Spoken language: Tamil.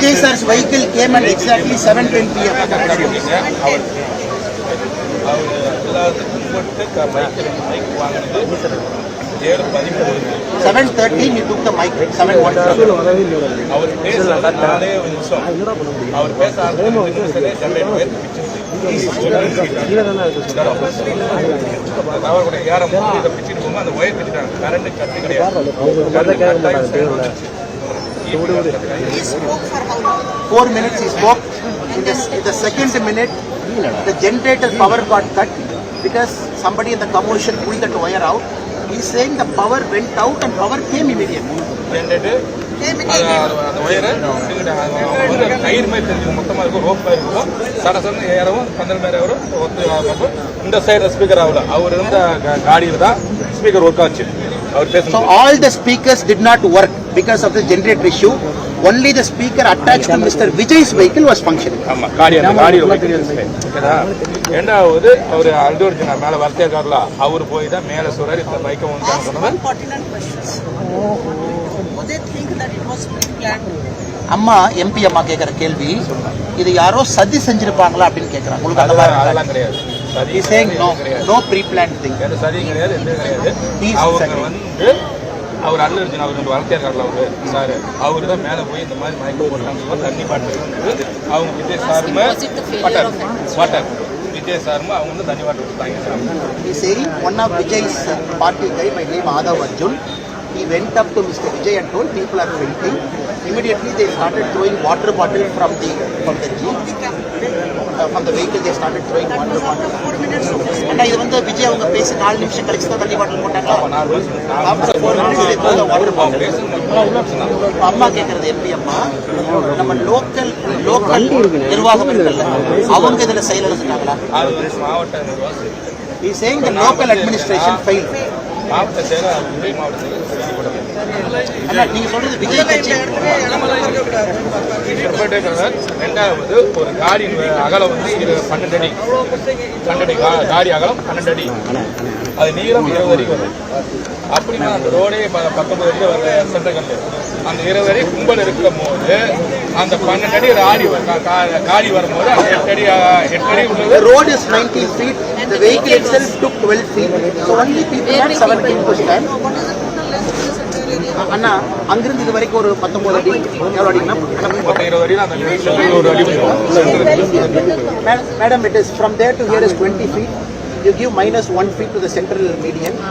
Vijay sir's vehicle came at exactly 7:10 p.m. 7:30 he took the mic. 7:10. He spoke for how long? 4 minutes he spoke. In the second minute, the generator power got cut because somebody in the commotion pulled that wire out. He's saying the power went out and power came immediately. Generator. அந்த ஒயரை கயிறு மாதிரி தெரிஞ்சு மொத்தமாக இருக்கும் ரோப் மாதிரி இருக்கும் சடசன்னு ஏறவும் 15 பேர் வரும் இந்த சைடு ஸ்பீக்கர் ஆகல அவர் இருந்த காடியில் தான் ஸ்பீக்கர் ஒர்க் ஆச்சு அவர் பேச. So all the speakers did not work because of the generator issue. Only the speaker attached to Mr. Vijay's vehicle was functioning. ஆமாம் ரெண்டாவது அவர் அல்டோர்ஜினா மேலே வர்த்தியக்காரில் அவர் போய் தான் மேலே சொல்றாரு இந்த பைக்கை வந்து சொன்னது. அம்மா எம்பி அம்மா கேட்கிற கேள்வி இது யாரோ சதி செஞ்சிருப்பாங்களா அப்படின்னு கேட்கறாங்க. உங்களுக்கு அதெல்லாம் கிடையாது. No pre-planned thing. சதி கிடையாது, எந்த கிடையாது. அவங்க வந்து அவர் அல்டோர்ஜினா அவர் வர்த்தியக்காரில் அவர் சார் அவர் தான் மேலே போய் இந்த மாதிரி மயக்கம் போட்டாங்க தண்ணி பாட்டு அவங்க விஜய் சாருமே வாட்டர் விஜய் சாருமே அவங்க வந்து தண்ணி வாட்டர் கொடுத்தாங்க. Saying one of Vijay's party guy by name Madhav Arjun, he went up to Mr. Vijay and told people are fainting. Immediately they started throwing water bottle from the jeep, from the vehicle they started throwing water bottle. And இது வந்து விஜய் அவங்க பேசி 4 நிமிஷம் கழிச்சு தான் தண்ணி பாட்டில் போட்டாங்க. After 4 minutes they throw the water bottle. அம்மா கேட்கறது எம்பி அம்மா நம்ம லோக்கல் நிர்வாகம் இருக்குல்ல அவங்க இதுல செயலிழந்துட்டாங்களா? He is saying the local administration failed. மாவட்ட செயலர் நீங்க சொல்றது விஜய் கட்சி. ரெண்டாவது ஒரு காடி அகலம் வந்து 12 அடி காடி அகலம் 12 அடி அது நீளம் 20 அடி வரும். அப்படின்னா அந்த ரோடே 19 அடி வர சென்டர்கள் அந்த 20 அடி கும்பல் இருக்கும் போது அந்த 12 அடி காடி வரும்போது 8 அடி உள்ளது. The road is 19 feet. The vehicle itself took 12 feet. So only people had 7 feet to stand. அண்ணா அங்கிருந்து இது வரைக்கும் ஒரு 19 அடி எவ்வளோ அடினா 20 அடி அந்த Madam, it is from there to here is 20 feet. You give -1 feet to the central median.